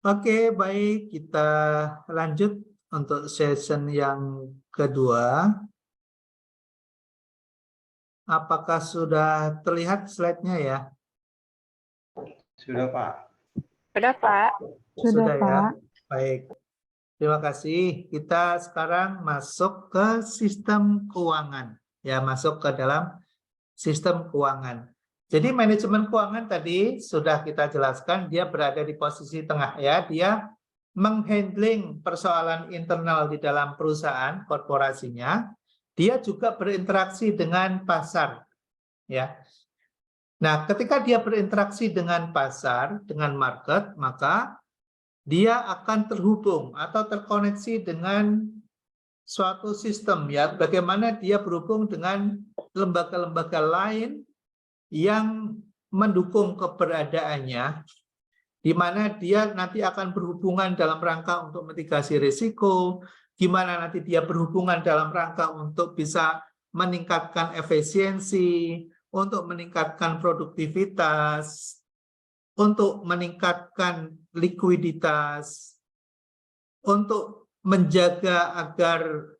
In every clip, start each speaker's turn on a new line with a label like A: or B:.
A: Oke, baik. Kita lanjut untuk session yang kedua. Apakah sudah terlihat slide-nya ya?
B: Sudah, Pak.
C: Sudah, Pak.
A: Sudah ya?
D: Pak.
A: Baik. Terima kasih. Kita sekarang masuk ke sistem keuangan. Ya, masuk ke dalam sistem keuangan. Jadi manajemen keuangan tadi sudah kita jelaskan, dia berada di posisi tengah ya. Dia menghandling persoalan internal di dalam perusahaan, korporasinya. Dia juga berinteraksi dengan pasar. Ya. Nah, ketika dia berinteraksi dengan pasar, dengan market, maka dia akan terhubung atau terkoneksi dengan suatu sistem ya, bagaimana dia berhubung dengan lembaga-lembaga lain yang mendukung keberadaannya, di mana dia nanti akan berhubungan dalam rangka untuk mitigasi risiko, gimana nanti dia berhubungan dalam rangka untuk bisa meningkatkan efisiensi, untuk meningkatkan produktivitas, untuk meningkatkan likuiditas, untuk menjaga agar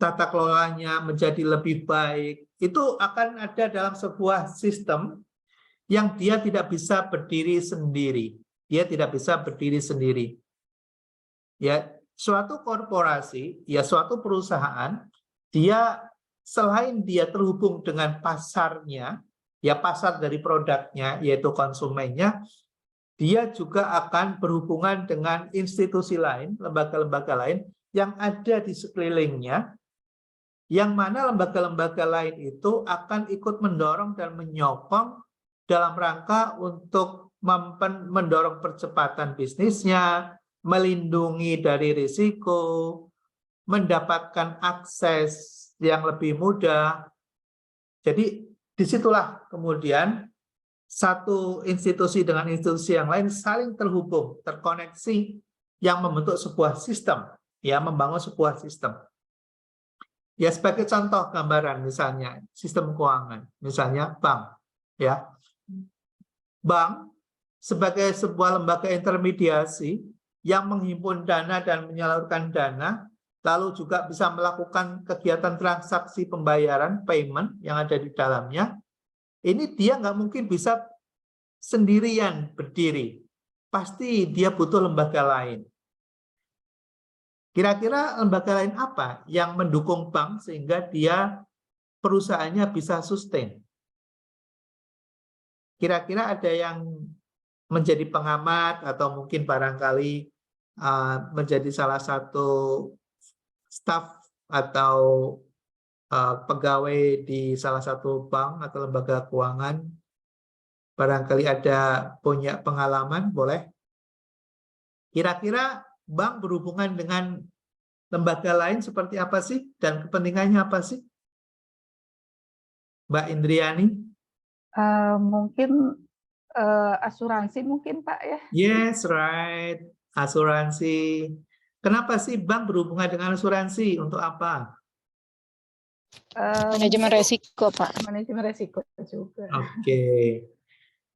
A: tata kelolanya menjadi lebih baik. Itu akan ada dalam sebuah sistem yang dia tidak bisa berdiri sendiri. Dia tidak bisa berdiri sendiri. Ya, suatu korporasi, ya suatu perusahaan, dia selain dia terhubung dengan pasarnya, ya pasar dari produknya, yaitu konsumennya, dia juga akan berhubungan dengan institusi lain, lembaga-lembaga lain yang ada di sekelilingnya, yang mana lembaga-lembaga lain itu akan ikut mendorong dan menyokong dalam rangka untuk mendorong percepatan bisnisnya, melindungi dari risiko, mendapatkan akses yang lebih mudah. Jadi disitulah kemudian satu institusi dengan institusi yang lain saling terhubung, terkoneksi, yang membentuk sebuah sistem, ya, membangun sebuah sistem. Ya, sebagai contoh gambaran misalnya sistem keuangan, misalnya bank, ya. Bank sebagai sebuah lembaga intermediasi yang menghimpun dana dan menyalurkan dana, lalu juga bisa melakukan kegiatan transaksi pembayaran, payment yang ada di dalamnya. Ini dia nggak mungkin bisa sendirian berdiri. Pasti dia butuh lembaga lain. Kira-kira lembaga lain apa yang mendukung bank sehingga dia perusahaannya bisa sustain? Kira-kira ada yang menjadi pengamat atau mungkin barangkali menjadi salah satu staf atau pegawai di salah satu bank atau lembaga keuangan, barangkali ada punya pengalaman, boleh? Kira-kira bank berhubungan dengan lembaga lain seperti apa sih? Dan kepentingannya apa sih? Mbak Indriani?
D: Mungkin asuransi mungkin Pak ya.
A: Yes, right. Asuransi. Kenapa sih bank berhubungan dengan asuransi? Untuk apa?
C: Manajemen resiko, Pak.
D: Manajemen resiko juga.
A: Oke.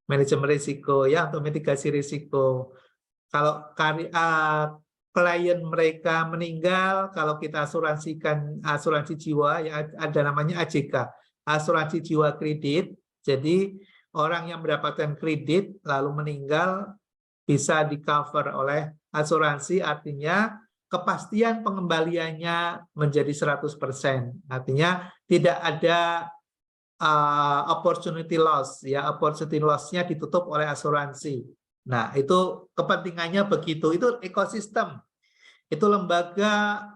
A: Manajemen risiko ya, untuk mitigasi risiko. Kalau klien mereka meninggal, kalau kita asuransikan asuransi jiwa, ya ada namanya AJK, asuransi jiwa kredit. Jadi orang yang mendapatkan kredit lalu meninggal bisa di-cover oleh asuransi, artinya kepastian pengembaliannya menjadi 100%. Artinya tidak ada opportunity loss, ya, opportunity loss-nya ditutup oleh asuransi. Nah, itu kepentingannya begitu. Itu ekosistem. Itu lembaga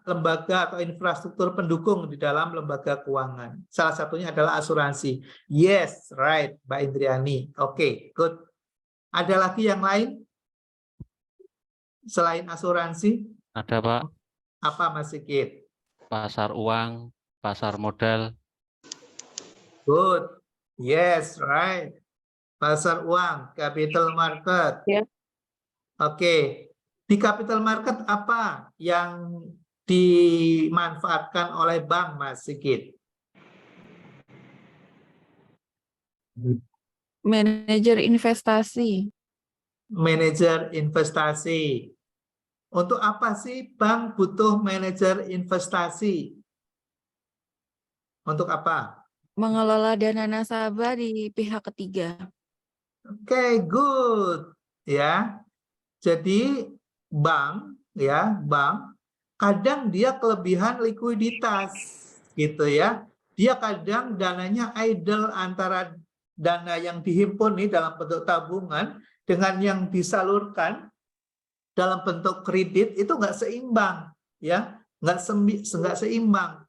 A: atau infrastruktur pendukung di dalam lembaga keuangan. Salah satunya adalah asuransi. Yes, right, Mbak Indriani. Oke, good. Ada lagi yang lain selain asuransi?
E: Ada, Pak.
A: Apa, Mas Sigit?
E: Pasar uang, pasar modal.
A: Good. Yes, right. Pasar uang, capital market.
C: Ya.
A: Oke. Di capital market apa yang dimanfaatkan oleh bank, Mas Sigit?
F: Manajer investasi.
A: manajer investasi. Untuk apa sih bank butuh manajer investasi? Untuk apa?
C: Mengelola dana nasabah di pihak ketiga.
A: Oke, good. Ya. Jadi bank kadang dia kelebihan likuiditas gitu ya. Dia kadang dananya idle antara dana yang dihimpun nih dalam bentuk tabungan dengan yang disalurkan dalam bentuk kredit itu nggak seimbang ya, nggak seimbang.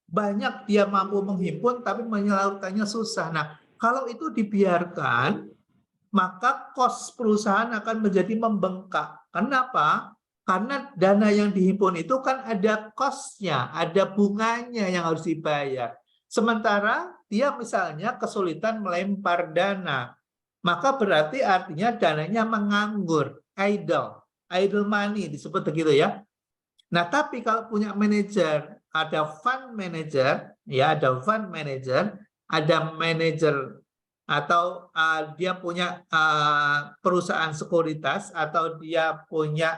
A: Banyak dia mampu menghimpun tapi menyalurkannya susah. Nah, kalau itu dibiarkan maka kos perusahaan akan menjadi membengkak. Kenapa? Karena dana yang dihimpun itu kan ada kosnya, ada bunganya yang harus dibayar. Sementara dia misalnya kesulitan melempar dana, maka berarti artinya dananya menganggur, idle money disebut begitu ya. Nah, tapi kalau punya manajer, ada fund manager, ya ada fund manager, ada manajer atau dia punya perusahaan sekuritas atau dia punya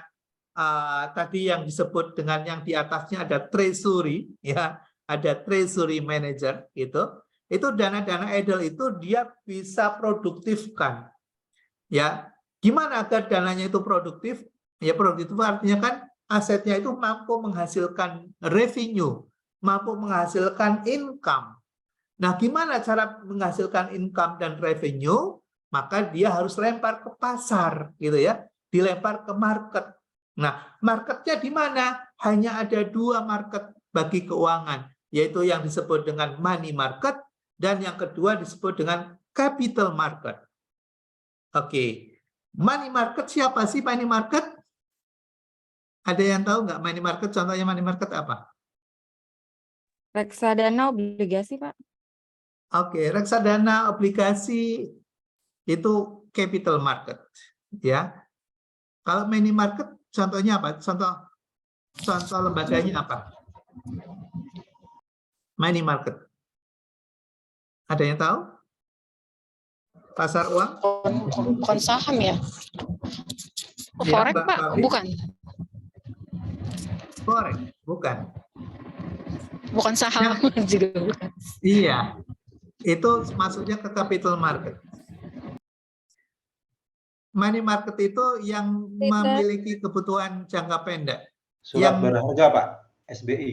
A: tadi yang disebut dengan yang di atasnya ada treasury, ya ada treasury manager gitu. Itu dana-dana idle itu dia bisa produktifkan, ya. Gimana agar dananya itu produktif? Ya produktif artinya kan asetnya itu mampu menghasilkan revenue, mampu menghasilkan income. Nah, gimana cara menghasilkan income dan revenue? Maka dia harus lempar ke pasar, gitu ya. Dilempar ke market. Nah, marketnya di mana? Hanya ada 2 market bagi keuangan, yaitu yang disebut dengan money market dan yang kedua disebut dengan capital market. Oke, money market siapa sih money market? Ada yang tahu nggak money market? Contohnya money market apa?
C: Reksadana obligasi, Pak.
A: Oke, reksadana obligasi itu capital market, ya. Kalau money market contohnya apa? Contoh lembaganya apa? Money market. Ada yang tahu? Pasar uang?
C: Bukan saham ya?
A: Ya,
C: Forex,
A: Mbak
C: Pak?
A: Fabi?
C: Bukan.
A: Forex, bukan.
C: Bukan saham juga bukan.
A: Iya, itu masuknya ke capital market. Money market itu yang memiliki kebutuhan jangka pendek.
B: Surat
A: Yang
B: berharga, Pak. SBI.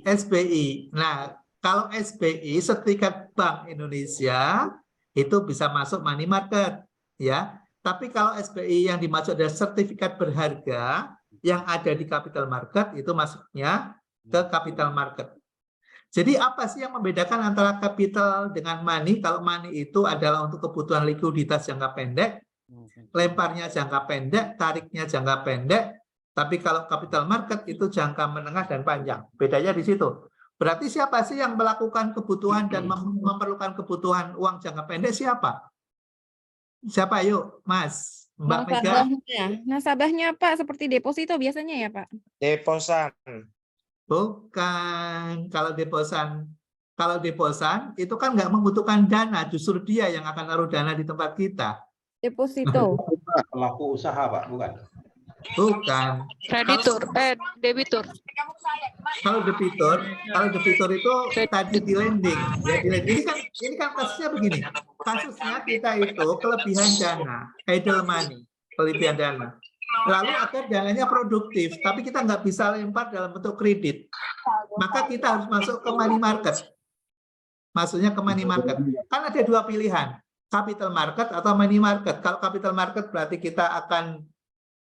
A: SBI. Nah, kalau SBI, Serikat Bank Indonesia, itu bisa masuk money market, ya. Tapi kalau SBI yang dimaksud adalah sertifikat berharga yang ada di capital market, itu masuknya ke capital market. Jadi apa sih yang membedakan antara capital dengan money? Kalau money itu adalah untuk kebutuhan likuiditas jangka pendek, lemparnya jangka pendek, tariknya jangka pendek. Tapi kalau capital market itu jangka menengah dan panjang. Bedanya di situ. Berarti siapa sih yang melakukan kebutuhan dan memerlukan kebutuhan uang jangka pendek? Siapa? Siapa? Yuk, Mas. Mbak Mega.
C: Nasabahnya. Nasabahnya, Pak, seperti deposito biasanya ya, Pak?
F: Deposan.
A: Bukan. Kalau deposan itu kan nggak membutuhkan dana, justru dia yang akan naruh dana di tempat kita.
C: Deposito.
B: Pelaku usaha, Pak, bukan?
A: Bukan.
C: Kreditur, debitur.
A: Kalau debitur itu tadi di lending, ya di lending. Ini kan kasusnya begini. Kasusnya kita itu kelebihan dana, idle money, kelebihan dana. Lalu agar dananya produktif, tapi kita nggak bisa lempar dalam bentuk kredit. Maka kita harus masuk ke money market. Maksudnya ke money market. Kan ada 2 pilihan, capital market atau money market. Kalau capital market berarti kita akan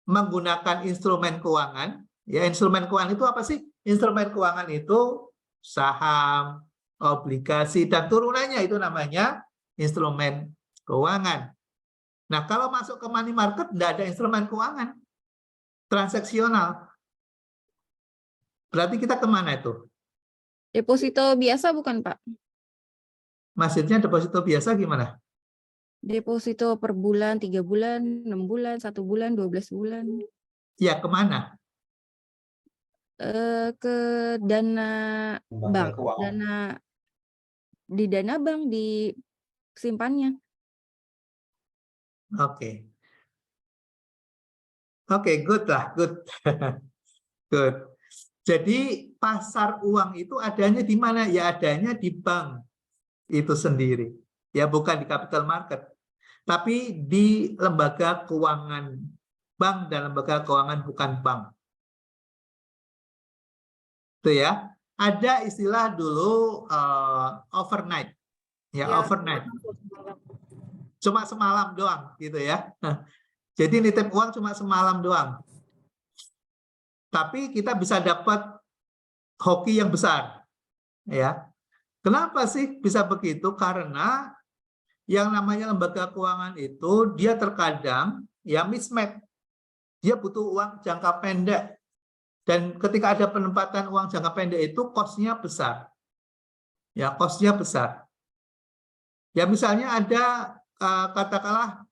A: menggunakan instrumen keuangan. Ya, instrumen keuangan itu apa sih? Instrumen keuangan itu saham, obligasi, dan turunannya itu namanya instrumen keuangan. Nah, kalau masuk ke money market, tidak ada instrumen keuangan. Transaksional. Berarti kita kemana itu?
C: Deposito biasa bukan, Pak?
A: Maksudnya deposito biasa gimana?
C: Deposito per bulan, 3 bulan, 6 bulan, 1 bulan, 12 bulan.
A: Ya, kemana?
C: Ke dana
B: Lembaga
C: bank,
B: keuangan.
C: dana bank di simpannya.
A: Oke. Oke, good lah, good. Good. Jadi pasar uang itu adanya di mana? Ya adanya di bank itu sendiri. Ya bukan di capital market. Tapi di lembaga keuangan. Bank dan lembaga keuangan bukan bank. Itu ya. Ada istilah dulu overnight. Ya, overnight. Cuma semalam doang gitu ya. Jadi nitip uang cuma semalam doang. Tapi kita bisa dapat hoki yang besar. Ya. Kenapa sih bisa begitu? Karena yang namanya lembaga keuangan itu dia terkadang ya mismatch. Dia butuh uang jangka pendek. Dan ketika ada penempatan uang jangka pendek itu cost-nya besar. Ya, cost-nya besar. Ya misalnya ada katakanlah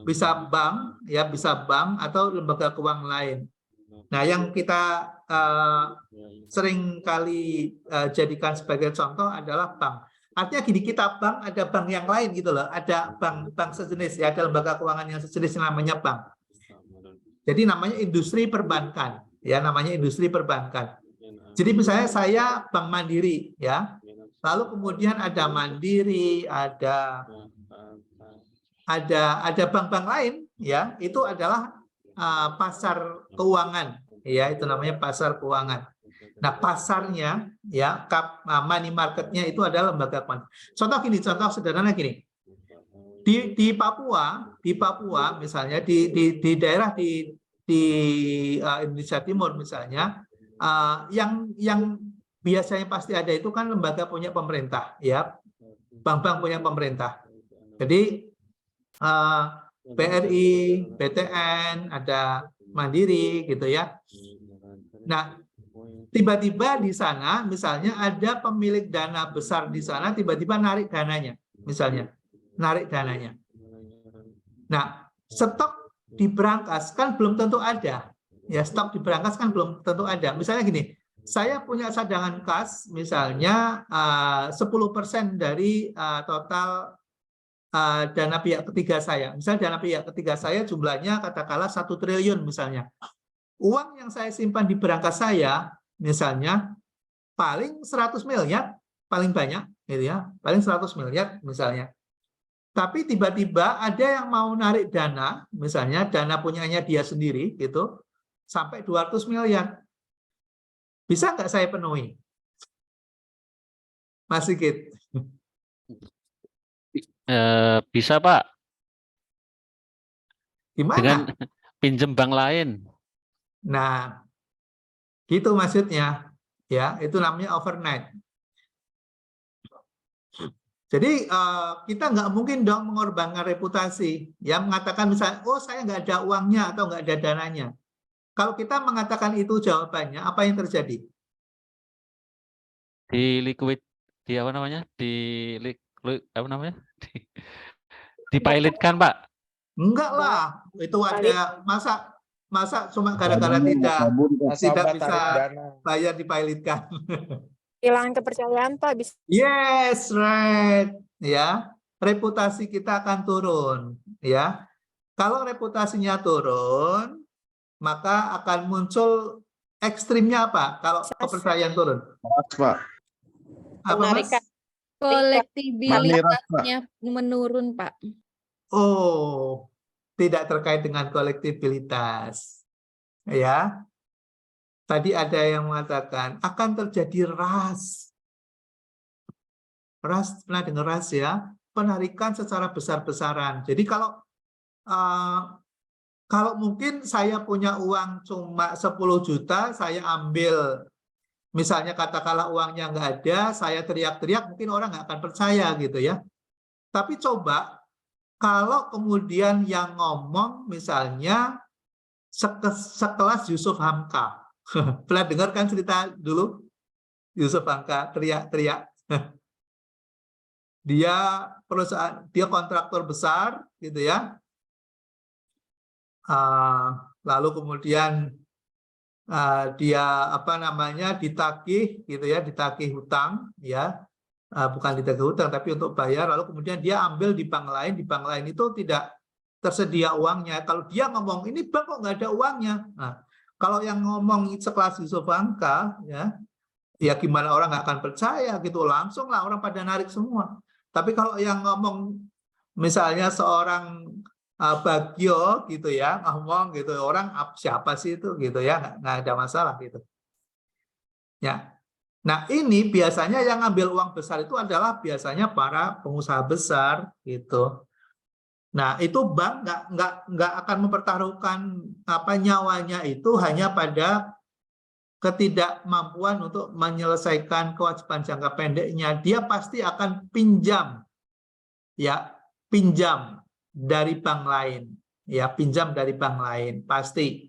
A: bisa bank, ya bisa bank atau lembaga keuangan lain. Nah, yang kita sering kali jadikan sebagai contoh adalah bank. Artinya gini, kita bank ada bank yang lain gitu loh, ada bank sejenis, ya ada lembaga keuangan yang sejenis namanya bank. Jadi namanya industri perbankan, ya namanya industri perbankan. Jadi misalnya saya Bank Mandiri, ya. Lalu kemudian ada Mandiri, ada bank-bank lain, ya itu adalah pasar keuangan, ya itu namanya pasar keuangan. Nah pasarnya, ya money marketnya itu adalah lembaga keuangan. Contoh gini, contoh sederhana gini, di Papua misalnya di daerah di Indonesia Timur misalnya, yang biasanya pasti ada itu kan lembaga punya pemerintah, ya bank-bank punya pemerintah. Jadi BRI, BTN, ada Mandiri gitu ya. Nah, tiba-tiba di sana misalnya ada pemilik dana besar di sana tiba-tiba narik dananya, misalnya narik dananya. Nah, stok di brankas kan belum tentu ada. Ya, stok di brankas kan belum tentu ada. Misalnya gini, saya punya cadangan kas misalnya 10% dari total dana pihak ketiga saya. Misalnya dana pihak ketiga saya jumlahnya katakanlah 1 triliun misalnya. Uang yang saya simpan di brankas saya misalnya paling 100 miliar, paling banyak gitu ya, paling 100 miliar misalnya. Tapi tiba-tiba ada yang mau narik dana, misalnya dana punyanya dia sendiri gitu, sampai 200 miliar. Bisa nggak saya penuhi? Mas Sigit?
E: Bisa Pak,
A: Gimana?
E: dengan pinjem bank lain.
A: Nah, gitu maksudnya. Ya, itu namanya overnight. Jadi kita nggak mungkin dong mengorbankan reputasi. Ya, mengatakan misalnya, oh saya nggak ada uangnya atau nggak ada dananya. Kalau kita mengatakan itu jawabannya, apa yang terjadi?
E: Di apa namanya? Apa namanya? Dipilotkan Pak.
A: Enggak lah, itu ada masa cuma gara-gara tidak bisa bayar dipilotkan.
F: Kehilangan kepercayaan Pak, bisa
A: Yes, right. Ya, reputasi kita akan turun. Ya, kalau reputasinya turun, maka akan muncul ekstrimnya apa? Kalau kepercayaan turun.
B: Pak.
A: Apa, Mas?
F: penarikan.
C: Kolektibilitasnya menurun, Pak.
A: Oh, tidak terkait dengan kolektibilitas. Ya. Tadi ada yang mengatakan akan terjadi ras. Ras, pernah dengar ras ya? Penarikan secara besar-besaran. Jadi kalau mungkin saya punya uang cuma 10 juta, saya ambil, misalnya katakanlah uangnya nggak ada, saya teriak-teriak, mungkin orang nggak akan percaya gitu ya. Tapi coba, kalau kemudian yang ngomong misalnya sekelas Yusuf Hamka. Pernah dengar kan cerita dulu? Yusuf Hamka teriak-teriak. Dia perusahaan, dia kontraktor besar gitu ya. Lalu kemudian dia ditagih gitu ya, ditagih hutang ya. Bukan ditagih hutang tapi untuk bayar, lalu kemudian dia ambil di bank lain itu tidak tersedia uangnya. Kalau dia ngomong ini bank kok nggak ada uangnya. Nah, kalau yang ngomong sekelas Yusuf Hamka, ya gimana orang nggak akan percaya gitu, langsung lah orang pada narik semua. Tapi kalau yang ngomong misalnya seorang Bagio gitu ya, ngomong gitu, orang siapa sih itu gitu ya, nggak ada masalah gitu. Ya. Nah, ini biasanya yang ngambil uang besar itu adalah biasanya para pengusaha besar gitu. Nah, itu bank nggak akan mempertaruhkan nyawanya itu hanya pada ketidakmampuan untuk menyelesaikan kewajiban jangka pendeknya. Dia pasti akan pinjam, ya, pinjam dari bank lain, ya, pinjam dari bank lain pasti.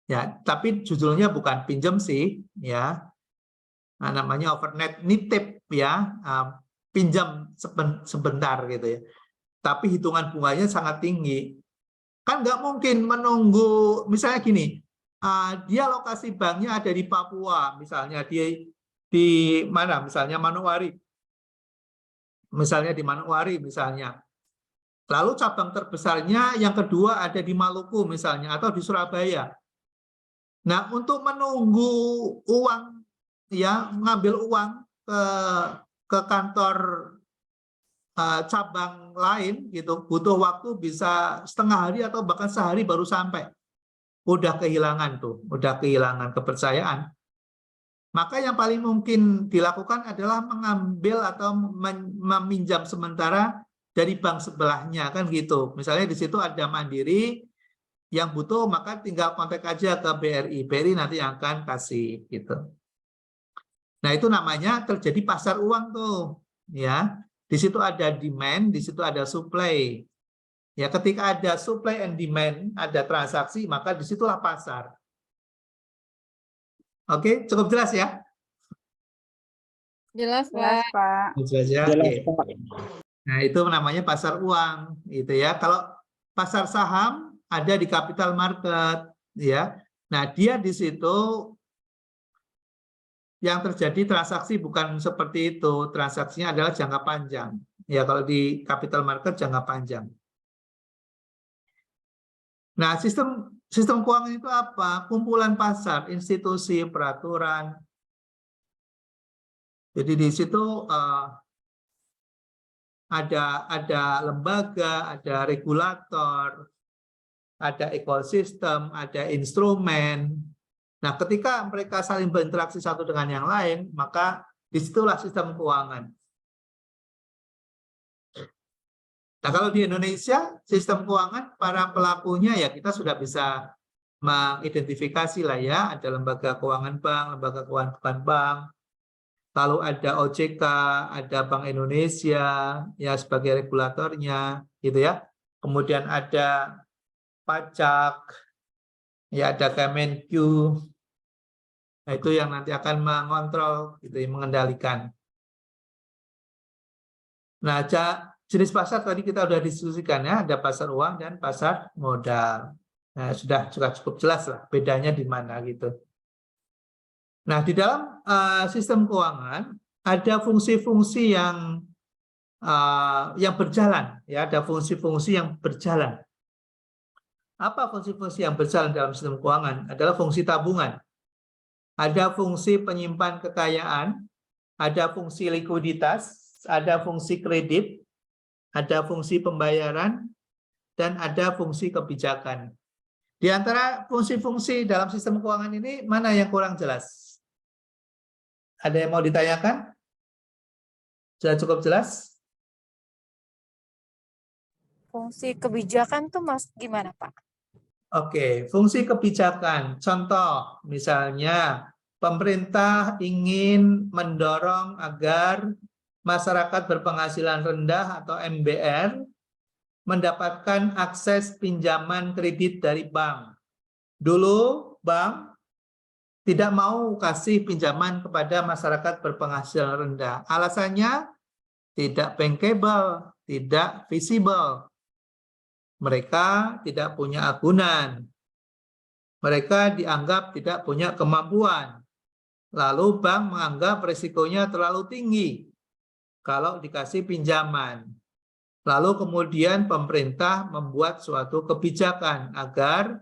A: Ya, tapi judulnya bukan pinjam sih, ya. Nah, namanya overnight nitip, ya, pinjam sebentar gitu ya. Tapi hitungan bunganya sangat tinggi. Kan nggak mungkin menunggu, misalnya gini, dia lokasi banknya ada di Papua, misalnya di mana, misalnya Manokwari. Misalnya di Manokwari, misalnya. Lalu cabang terbesarnya yang kedua ada di Maluku, misalnya, atau di Surabaya. Nah, untuk menunggu uang, ya, mengambil uang ke kantor cabang lain gitu, butuh waktu bisa setengah hari atau bahkan sehari baru sampai. Udah kehilangan tuh, udah kehilangan kepercayaan. Maka yang paling mungkin dilakukan adalah mengambil atau meminjam sementara dari bank sebelahnya, kan gitu. Misalnya di situ ada Mandiri yang butuh, maka tinggal kontak aja ke BRI. BRI nanti akan kasih gitu. Nah, itu namanya terjadi pasar uang tuh, ya. Di situ ada demand, di situ ada supply. Ya, ketika ada supply and demand, ada transaksi, maka disitulah pasar. Oke, cukup jelas ya?
C: Jelas,
D: Jelas,
C: Pak.
D: Pak.
A: Jelas ya. Oke. Nah, itu namanya pasar uang, gitu ya. Kalau pasar saham ada di capital market, ya. Nah, dia di situ yang terjadi transaksi bukan seperti itu, transaksinya adalah jangka panjang. Ya, kalau di capital market jangka panjang. Nah, sistem keuangan itu apa? Kumpulan pasar, institusi, peraturan. Jadi di situ ada lembaga, ada regulator, ada ekosistem, ada instrumen. Nah, ketika mereka saling berinteraksi satu dengan yang lain, maka disitulah sistem keuangan. Nah, kalau di Indonesia, sistem keuangan para pelakunya ya kita sudah bisa mengidentifikasi lah ya. Ada lembaga keuangan bank, lembaga keuangan bukan bank. Lalu ada OJK, ada Bank Indonesia ya sebagai regulatornya, gitu ya. Kemudian ada pajak, ya ada Kemenq. Nah, itu yang nanti akan mengontrol, gitu, mengendalikan. Nah, jenis pasar tadi kita sudah diskusikan ya, ada pasar uang dan pasar modal. Nah, sudah cukup jelas lah bedanya di mana gitu. Nah, di dalam sistem keuangan ada fungsi-fungsi yang berjalan, ya, ada fungsi-fungsi yang berjalan. Apa fungsi-fungsi yang berjalan dalam sistem keuangan? Adalah fungsi tabungan. Ada fungsi penyimpan kekayaan, ada fungsi likuiditas, ada fungsi kredit, ada fungsi pembayaran, dan ada fungsi kebijakan. Di antara fungsi-fungsi dalam sistem keuangan ini, mana yang kurang jelas? Ada yang mau ditanyakan? Sudah cukup jelas?
F: Fungsi kebijakan tuh Mas gimana, Pak?
A: Oke, fungsi kebijakan. Contoh, misalnya pemerintah ingin mendorong agar masyarakat berpenghasilan rendah atau MBR mendapatkan akses pinjaman kredit dari bank. Dulu bank tidak mau kasih pinjaman kepada masyarakat berpenghasilan rendah. Alasannya tidak bankable, tidak visible. Mereka tidak punya agunan. Mereka dianggap tidak punya kemampuan. Lalu bank menganggap risikonya terlalu tinggi kalau dikasih pinjaman. Lalu kemudian pemerintah membuat suatu kebijakan agar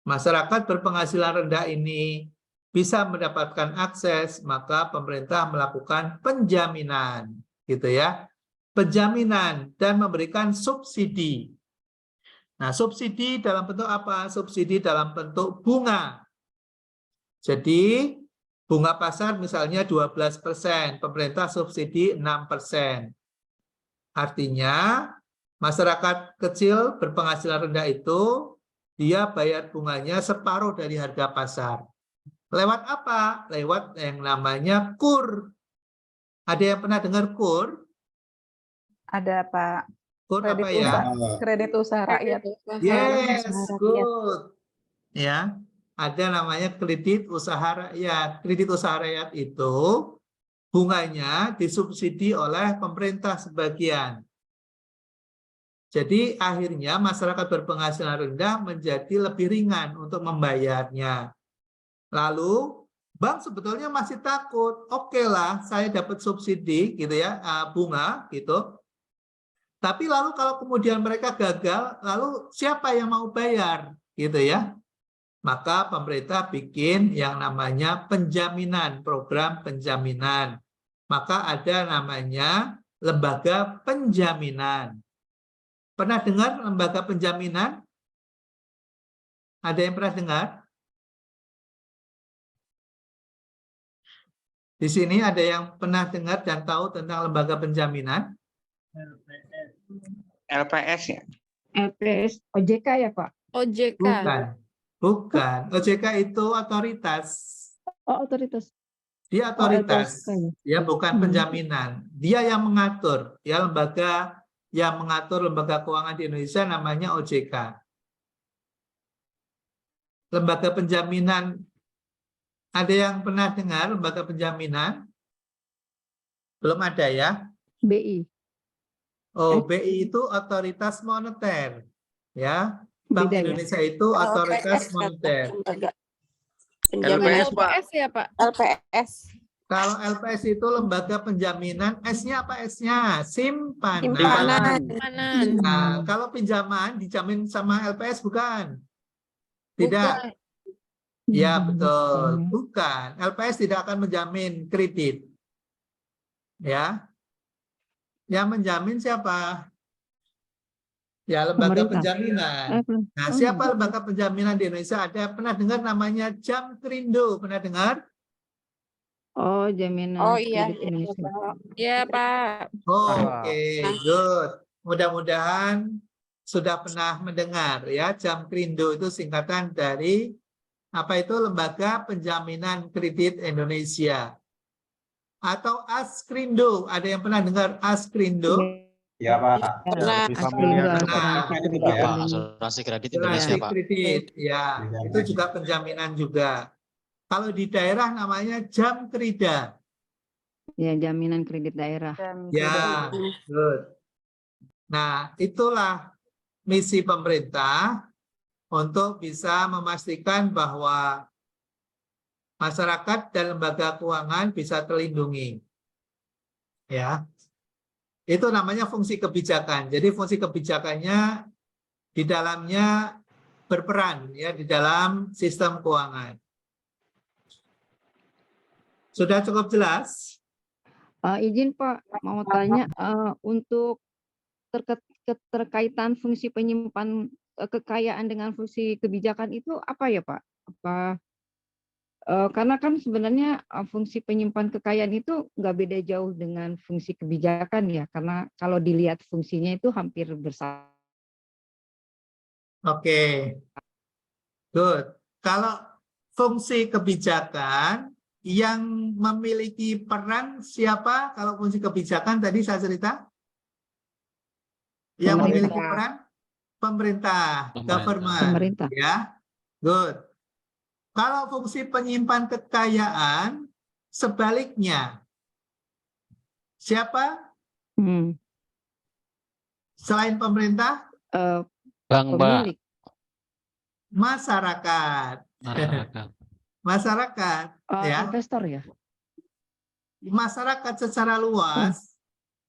A: masyarakat berpenghasilan rendah ini bisa mendapatkan akses, maka pemerintah melakukan penjaminan, gitu ya. Penjaminan dan memberikan subsidi. Nah, subsidi dalam bentuk apa? Subsidi dalam bentuk bunga. Jadi, bunga pasar misalnya 12%, pemerintah subsidi 6%. Artinya, masyarakat kecil berpenghasilan rendah itu, dia bayar bunganya separuh dari harga pasar. Lewat apa? Lewat yang namanya KUR. Ada yang pernah dengar KUR?
D: Ada Pak,
A: KUR apa ya?
D: kredit usaha rakyat.
A: Yes, good. Ya, ada namanya kredit usaha rakyat. Kredit usaha rakyat itu bunganya disubsidi oleh pemerintah sebagian. Jadi akhirnya masyarakat berpenghasilan rendah menjadi lebih ringan untuk membayarnya. Lalu bank sebetulnya masih takut, oke lah saya dapat subsidi gitu ya, bunga gitu. Tapi lalu kalau kemudian mereka gagal, lalu siapa yang mau bayar gitu ya? Maka pemerintah bikin yang namanya penjaminan, program penjaminan. Maka ada namanya lembaga penjaminan. Pernah dengar lembaga penjaminan? Ada yang pernah dengar? Di sini ada yang pernah dengar dan tahu tentang lembaga penjaminan?
G: LPS ya?
D: LPS, OJK ya Pak?
F: OJK.
A: Bukan. OJK itu otoritas.
D: Oh, otoritas.
A: Dia otoritas.
D: LPSK
A: Ya,
D: ya?
A: bukan penjaminan. Dia yang mengatur. Ya, lembaga yang mengatur lembaga keuangan di Indonesia namanya OJK. Lembaga penjaminan, ada yang pernah dengar lembaga penjaminan? Belum ada ya?
D: BI.
A: Oh, BI itu otoritas moneter. Ya, Bank
D: Beda ya?
A: Indonesia itu otoritas moneter.
G: LPS Pak.
F: LPS ya Pak?
H: LPS.
A: Kalau LPS itu lembaga penjaminan, S-nya apa S-nya? Simpanan.
H: Simpanan.
F: Simpanan.
A: Nah, kalau pinjaman dijamin sama LPS bukan? Tidak.
F: Bukan.
A: Ya, betul. Bukan. LPS tidak akan menjamin kredit. Ya. Yang menjamin siapa? Ya, lembaga
D: Pemerintah.
A: penjaminan. Nah,
D: Oh,
A: siapa lembaga penjaminan di Indonesia? Ada pernah dengar namanya Jamkrindo? Pernah dengar?
C: Oh, jaminan
H: Oh iya.
C: kredit Indonesia.
F: Ya Pak.
A: Oh, oke, good. Mudah-mudahan sudah pernah mendengar ya. Jamkrindo itu singkatan dari apa itu? Lembaga Penjaminan Kredit Indonesia. Atau Askrindo. Ada yang pernah dengar Askrindo?
B: Ya Pak.
H: Nah,
G: Lebih
C: Askrindo,
G: familiar
C: asuransi
B: Pak.
C: kredit
B: Pak, ya.
C: Indonesia.
I: Asuransi kredit Indonesia,
A: Asuransi
I: Pak.
A: kredit, ya. Itu juga penjaminan juga. Kalau di daerah namanya Jamkrida.
C: Ya, jaminan kredit daerah.
A: Ya, good. Nah, itulah misi pemerintah untuk bisa memastikan bahwa masyarakat dan lembaga keuangan bisa terlindungi. Ya. Itu namanya fungsi kebijakan. Jadi fungsi kebijakannya di dalamnya berperan ya di dalam sistem keuangan. Sudah cukup jelas?
C: Izin Pak, mau tanya untuk keterkaitan fungsi penyimpan kekayaan dengan fungsi kebijakan itu apa ya Pak? Karena kan sebenarnya fungsi penyimpan kekayaan itu nggak beda jauh dengan fungsi kebijakan ya, karena kalau dilihat fungsinya itu hampir bersama.
A: Oke, good. Kalau fungsi kebijakan yang memiliki peran siapa? Kalau fungsi kebijakan tadi saya cerita, yang memiliki peran pemerintah, government,
C: Pemerintah.
A: ya, good. Kalau fungsi penyimpan kekayaan sebaliknya, siapa selain pemerintah?
E: Bank, Pak.
C: Pemilik.
A: Masyarakat.
E: Masyarakat.
A: Masyarakat, ya.
C: Investor ya.
A: Masyarakat secara luas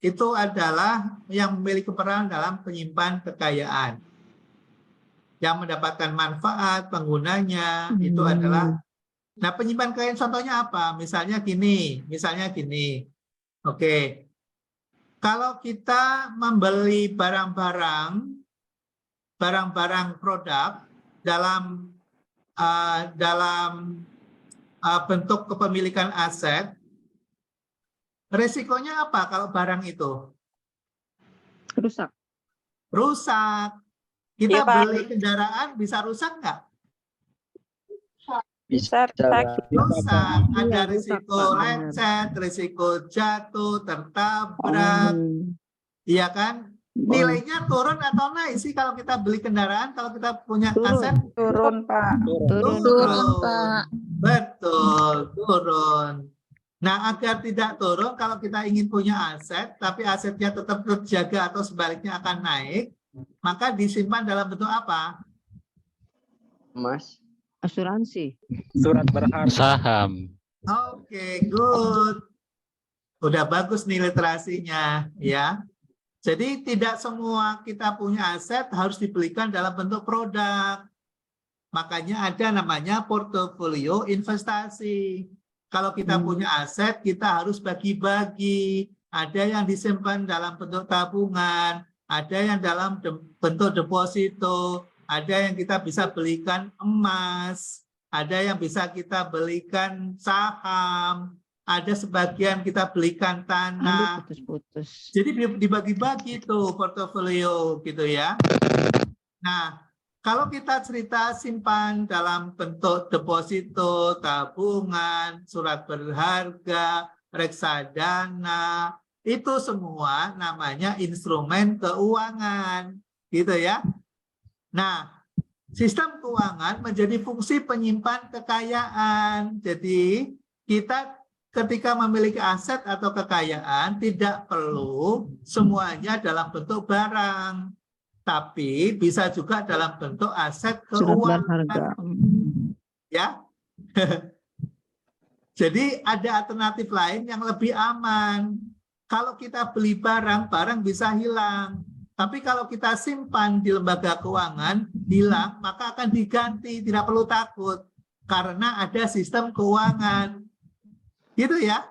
A: itu adalah yang memiliki peran dalam penyimpan kekayaan. Yang mendapatkan manfaat penggunanya itu adalah, nah penyimpan kekayaan contohnya apa? Misalnya gini. Oke. Kalau kita membeli barang-barang produk dalam bentuk kepemilikan aset, resikonya apa kalau barang itu
D: Rusak.
A: rusak? Kita
F: Iya, Pak.
A: beli kendaraan bisa rusak nggak?
F: Bisa, Pak.
A: Rusak, ada
D: Iya, rusak,
A: risiko
D: Pak, benar.
A: lecet, risiko jatuh, tertabrak, iya kan? Nilainya turun atau naik sih kalau kita beli kendaraan, kalau kita punya aset?
D: Turun, Pak.
A: Turun, Pak. Betul, turun. Nah, agar tidak turun, kalau kita ingin punya aset, tapi asetnya tetap terjaga atau sebaliknya akan naik, maka disimpan dalam bentuk apa?
G: Mas.
C: Asuransi.
B: Surat berharga.
E: Saham.
A: Oke, good. Udah bagus nih literasinya, ya. Jadi tidak semua kita punya aset harus dibelikan dalam bentuk produk. Makanya ada namanya portofolio investasi. Kalau kita punya aset, kita harus bagi-bagi. Ada yang disimpan dalam bentuk tabungan, ada yang dalam bentuk deposito, ada yang kita bisa belikan emas, ada yang bisa kita belikan saham, ada sebagian kita belikan tanah.
C: Putus-putus.
A: Jadi dibagi-bagi tuh portofolio gitu ya. Nah, kalau kita cerita simpan dalam bentuk deposito, tabungan, surat berharga, reksadana, itu semua namanya instrumen keuangan, gitu ya. Nah, sistem keuangan menjadi fungsi penyimpan kekayaan. Jadi, kita ketika memiliki aset atau kekayaan tidak perlu semuanya dalam bentuk barang, tapi bisa juga dalam bentuk aset
C: Surat
A: keuangan.
C: berharga.
A: Ya. Jadi ada alternatif lain yang lebih aman. Kalau kita beli barang, barang bisa hilang. Tapi kalau kita simpan di lembaga keuangan, hilang, maka akan diganti. Tidak perlu takut. Karena ada sistem keuangan. Gitu ya.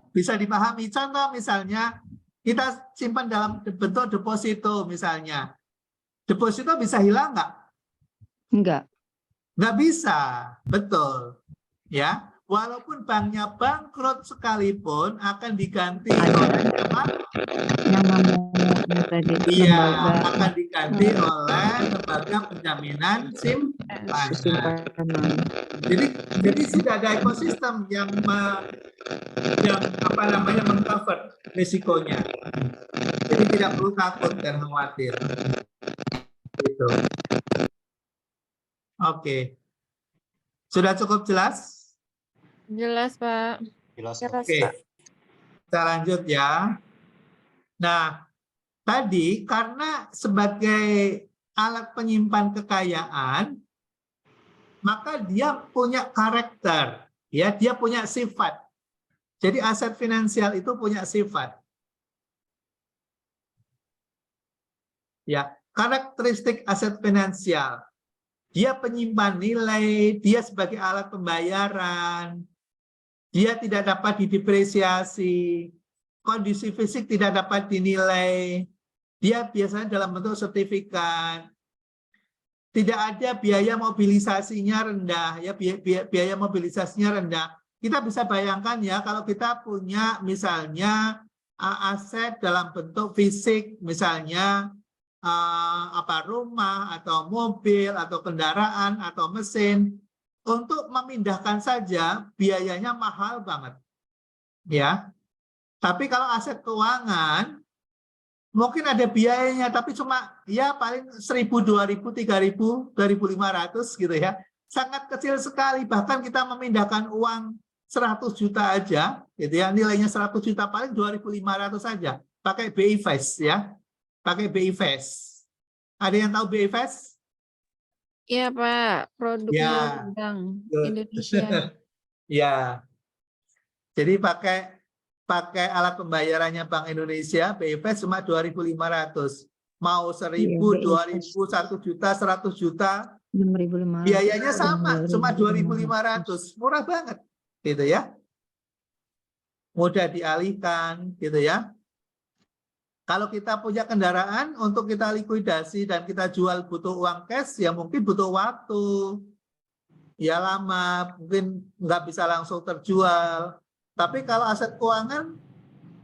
A: Bisa dipahami. Contoh misalnya, kita simpan dalam bentuk deposito misalnya. Deposito bisa hilang nggak?
C: Enggak.
A: Nggak bisa, betul. Ya, walaupun banknya bangkrut sekalipun akan diganti oleh apa?
C: Namamu tadi.
A: Iya,
C: lembaga
A: akan diganti oleh lembaga penjaminan simpanan.
C: simpanan.
A: Jadi sudah ada ekosistem yang mengcover risikonya. Jadi tidak perlu takut dan khawatir. Gitu. Oke. Sudah cukup jelas?
F: Jelas, Pak.
B: Jelas.
A: Oke. Kita lanjut ya. Nah, tadi karena sebagai alat penyimpan kekayaan, maka dia punya karakter, ya, dia punya sifat. Jadi aset finansial itu punya sifat. Ya, karakteristik aset finansial. Dia penyimpan nilai, dia sebagai alat pembayaran, dia tidak dapat didepresiasi, kondisi fisik tidak dapat dinilai, dia biasanya dalam bentuk sertifikat, tidak ada biaya mobilisasinya rendah, ya biaya mobilisasinya rendah. Kita bisa bayangkan ya kalau kita punya misalnya aset dalam bentuk fisik, misalnya rumah atau mobil atau kendaraan atau mesin, untuk memindahkan saja biayanya mahal banget, ya. Tapi kalau aset keuangan mungkin ada biayanya, tapi cuma ya paling 1.000, 2.000, 3.000, 2.500 gitu ya. Sangat kecil sekali. Bahkan kita memindahkan uang 100 juta aja, gitu ya. Nilainya 100 juta paling 2.500 saja. Pakai BI Fast ya. Pakai BI Fast. Ada yang tahu BI Fast?
F: Iya, Pak. Produknya
A: Ya.
F: Bank
A: Good.
F: Indonesia.
A: Ya. Jadi pakai pakai alat pembayarannya Bank Indonesia, BI Fast cuma 2.500. Mau 1.000,
C: BI
A: 2.000, 1 juta, 100 juta,
C: 6.500.
A: biayanya sama, cuma 2.500. Murah banget, gitu ya. Mudah dialihkan, gitu ya. Kalau kita punya kendaraan untuk kita likuidasi dan kita jual butuh uang cash, ya mungkin butuh waktu. Ya lama, mungkin nggak bisa langsung terjual. Tapi kalau aset keuangan,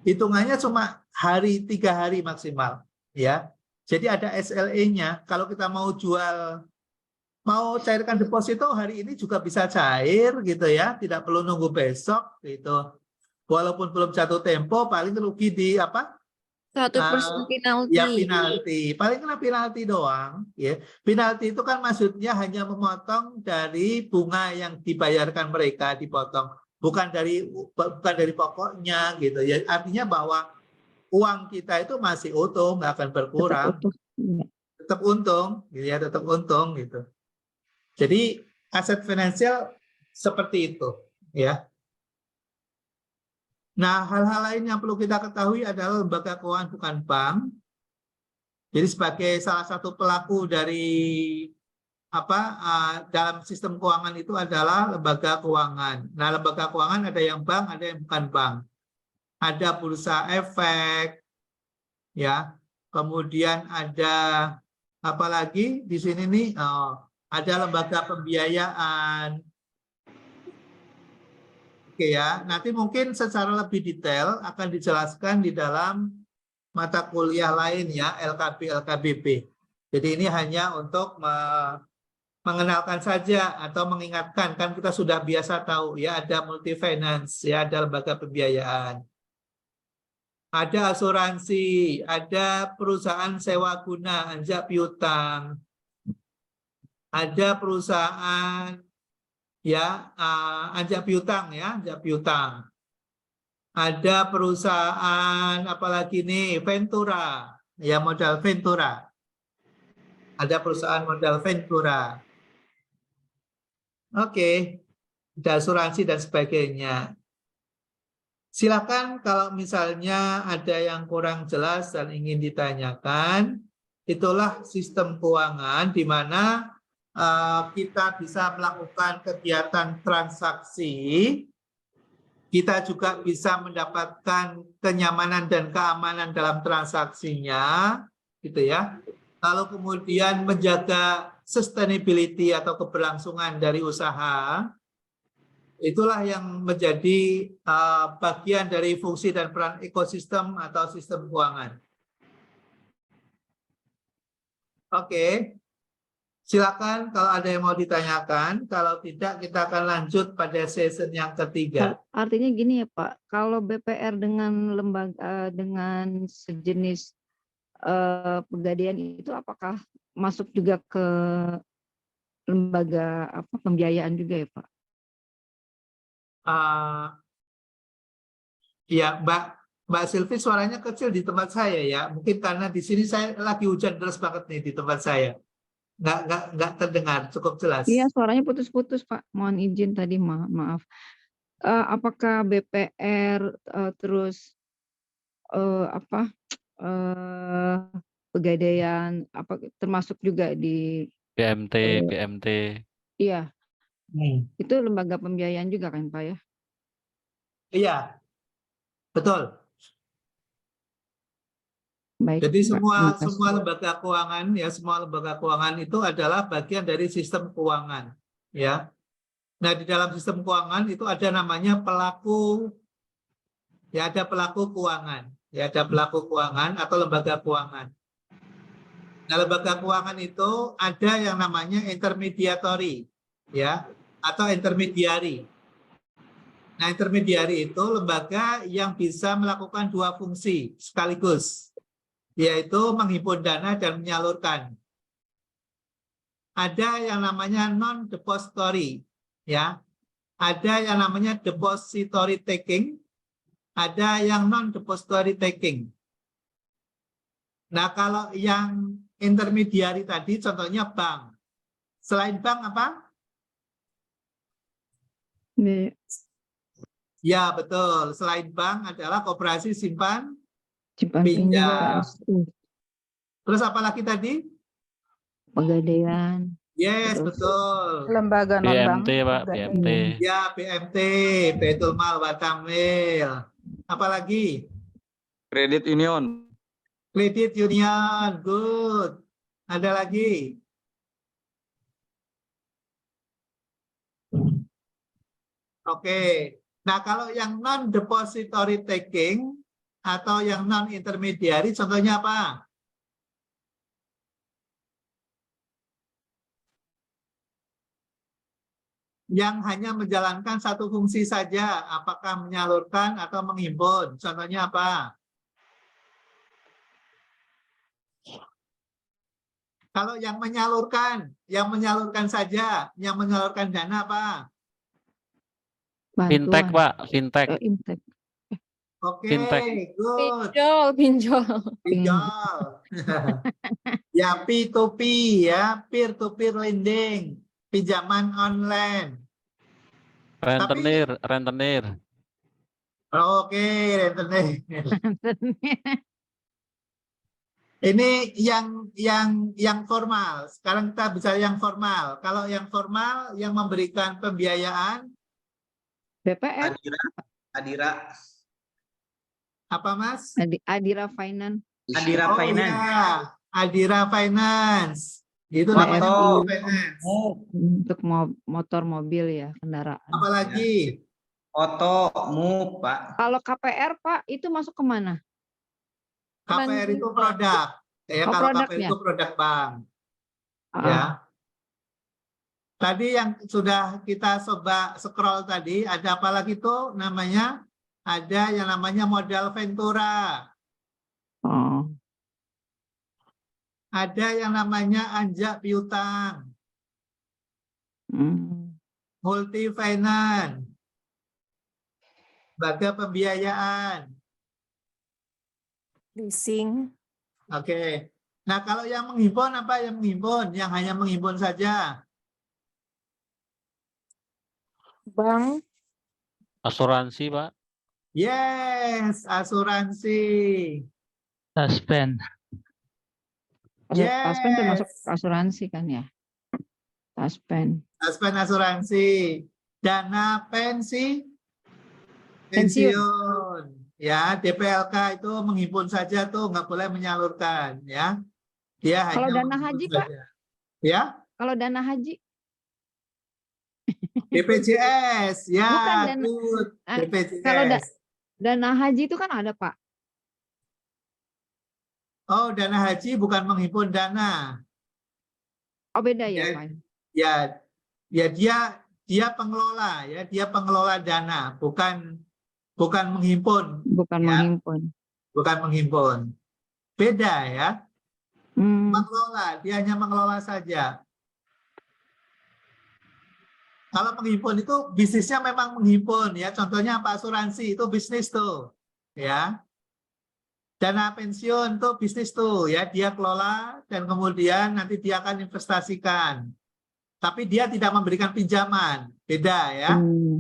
A: hitungannya cuma 3 hari maksimal. Ya. Jadi ada SLE-nya. Kalau kita mau jual, mau cairkan deposito hari ini juga bisa cair, gitu ya. Tidak perlu nunggu besok, gitu. Walaupun belum jatuh tempo, paling rugi di apa?
F: 1% penalti.
A: Ya penalti, paling kena penalti doang. Ya, penalti itu kan maksudnya hanya memotong dari bunga yang dibayarkan mereka, dipotong, bukan dari pokoknya gitu. Ya, artinya bahwa uang kita itu masih utuh, nggak akan berkurang, tetap untung, gitu ya, tetap untung gitu. Jadi aset finansial seperti itu, ya. Nah, hal-hal lain yang perlu kita ketahui adalah lembaga keuangan bukan bank. Jadi sebagai salah satu pelaku dari dalam sistem keuangan itu adalah lembaga keuangan. Nah, lembaga keuangan ada yang bank, ada yang bukan bank. Ada bursa efek, ya. Kemudian ada apa lagi di sini nih? Ada lembaga pembiayaan. Oke ya, nanti mungkin secara lebih detail akan dijelaskan di dalam mata kuliah lain ya, LKB-LKBP. Jadi ini hanya untuk mengenalkan saja atau mengingatkan, kan kita sudah biasa tahu ya, ada multi finance, ya ada lembaga pembiayaan. Ada asuransi, ada perusahaan sewa guna, anjak piutang. Ada perusahaan ya anjak piutang ya, anjak piutang. Ada perusahaan apalagi nih, Ventura, ya modal Ventura. Ada perusahaan modal Ventura. Oke, ada asuransi dan sebagainya. Silakan kalau misalnya ada yang kurang jelas dan ingin ditanyakan, itulah sistem keuangan di mana kita bisa melakukan kegiatan transaksi, kita juga bisa mendapatkan kenyamanan dan keamanan dalam transaksinya, gitu ya. Lalu kemudian menjaga sustainability atau keberlangsungan dari usaha, itulah yang menjadi bagian dari fungsi dan peran ekosistem atau sistem keuangan. Oke. Silakan kalau ada yang mau ditanyakan, kalau tidak kita akan lanjut pada season yang ketiga.
C: Artinya gini ya Pak, kalau BPR dengan lembaga dengan sejenis pegadaian itu apakah masuk juga ke lembaga pembiayaan juga ya Pak?
A: Ya Mbak Silvi suaranya kecil di tempat saya ya, mungkin karena di sini saya lagi hujan deras banget nih di tempat saya. Nggak terdengar cukup jelas.
C: Iya, suaranya putus-putus Pak. Mohon izin tadi, maaf. Apakah BPR terus pegadaian termasuk juga di
E: BMT, BMT.
C: Iya. Itu lembaga pembiayaan juga kan Pak ya?
A: Iya. Betul.
C: Baik,
A: Jadi
C: Pak.
A: semua lembaga keuangan ya, semua lembaga keuangan itu adalah bagian dari sistem keuangan, ya. Nah, di dalam sistem keuangan itu ada namanya pelaku, ya ada pelaku keuangan, ya ada pelaku keuangan atau lembaga keuangan. Nah, lembaga keuangan itu ada yang namanya intermediary, ya, atau intermediari. Nah, intermediari itu lembaga yang bisa melakukan dua fungsi sekaligus, yaitu menghimpun dana dan menyalurkan. Ada yang namanya non-depository, ya. Ada yang namanya depository taking, ada yang non-depository taking. Nah, kalau yang intermediari tadi contohnya bank. Selain bank apa? Ya, betul. Selain bank adalah koperasi simpan.
C: Simpan
A: Pinjam.
C: pinjam, PSU,
A: Terus apa lagi tadi?
C: Pegadaian.
A: Yes,
C: Terus
A: betul.
D: Lembaga non-bank.
E: BMT Pak,
D: Pegadaian.
E: BMT.
A: Ya, BMT, Baitul Mal Batamil. Apa lagi?
H: Kredit Union.
A: Credit Union, good. Ada lagi? Oke. Nah, kalau yang non-depository taking atau yang non-intermediary, contohnya apa? Yang hanya menjalankan satu fungsi saja, apakah menyalurkan atau menghimpun? Contohnya apa? Kalau yang menyalurkan saja, yang menyalurkan dana apa?
E: Fintech
C: bantuan.
E: Pak, fintech.
C: Impact.
A: Oke,
E: Fintech.
A: good.
F: Pinjol.
A: Pinjol. Ya, P2P ya, peer-to-peer lending, pinjaman online.
E: Rentenir.
A: Oke, rentenir. Ini yang formal. Sekarang kita bicara yang formal. Kalau yang formal yang memberikan pembiayaan
C: BPR,
I: Adira
A: apa, Mas?
C: Adira Finance.
I: Adira
A: Oh
I: Finance.
A: ya, Adira Finance. Itu
C: Motor.
A: namanya Adira Finance.
C: Untuk motor mobil ya, kendaraan.
A: Apalagi
I: Oto Move, Pak.
C: Kalau KPR Pak, itu masuk kemana?
A: KPR itu produk. Ya,
C: Oh,
A: kalau KPR
C: produknya.
A: itu produk bank.
C: Ah,
A: Ya. Tadi yang sudah kita coba scroll tadi, ada apa lagi tuh namanya? Ada yang namanya modal Ventura.
C: oh.
A: Ada yang namanya anjak piutang,
C: Hmm.
A: multi finance, lembaga pembiayaan.
F: Leasing.
A: Oke. Nah, kalau yang menghimpun apa yang menghimpun? Yang hanya menghimpun saja.
F: Bank.
E: Asuransi Pak.
A: Yes, asuransi.
E: Suspend.
C: Taspen termasuk
A: Yes.
C: asuransi kan ya? Taspen.
A: Taspen asuransi. Dana pensi.
C: Pensiun.
A: Pensiun. Ya, DPLK itu menghimpun saja tuh, nggak boleh menyalurkan. Ya, dia
C: Kalau
A: hanya
C: dana
A: menghimpun
C: haji, Pak?
A: saja. Ya,
C: Kalau dana haji,
A: BPJS. Ya,
C: Bukan dana-
A: good. BPJS.
C: kalau dana haji itu kan ada Pak.
A: Oh, dana haji bukan menghimpun dana.
C: Oh beda ya
A: Ya,
C: Pak.
A: Ya, dia pengelola ya, dia pengelola dana, bukan menghimpun,
C: Bukan
A: Ya.
C: menghimpun.
A: bukan menghimpun. Beda ya,
C: Hmm.
A: mengelola, dia hanya mengelola saja. Kalau menghimpun itu bisnisnya memang menghimpun ya, contohnya apa, asuransi itu bisnis tuh, ya. Dana pensiun tuh bisnis tuh ya, dia kelola dan kemudian nanti dia akan investasikan. Tapi dia tidak memberikan pinjaman, beda ya.
C: Hmm.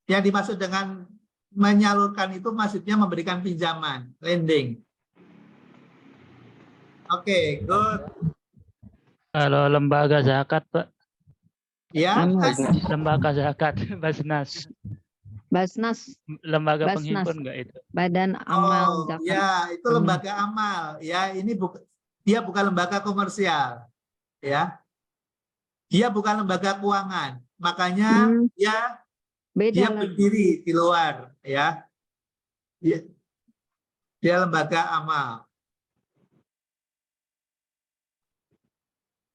A: Yang dimaksud dengan menyalurkan itu maksudnya memberikan pinjaman, lending. Oke, good.
J: Kalau lembaga zakat, Pak.
A: Ya,
C: Anu,
A: Mas.
J: Lembaga zakat, Basnas.
C: Basnas,
J: Lembaga
C: Basnas.
J: penghimpun enggak itu?
C: Badan Amal
A: Oh,
C: Zakat.
A: ya, itu lembaga amal. Ya, ini dia bukan lembaga komersial. Ya. Dia bukan lembaga keuangan. Makanya
C: Hmm.
A: dia
C: Beda lagi.
A: berdiri di luar, ya. Dia lembaga amal.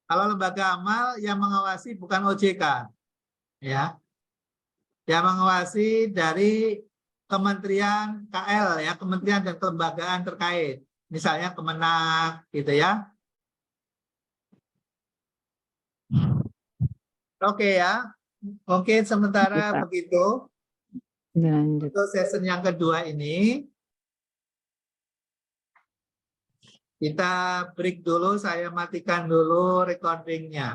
A: Kalau lembaga amal yang mengawasi bukan OJK, ya. Yang mengawasi dari Kementerian KL, ya, kementerian dan kelembagaan terkait, misalnya Kemenak, gitu ya. Oke ya, mungkin sementara
C: Oke, Pak.
A: begitu
C: Lanjut.
A: untuk session yang kedua ini. Kita break dulu, saya matikan dulu recordingnya.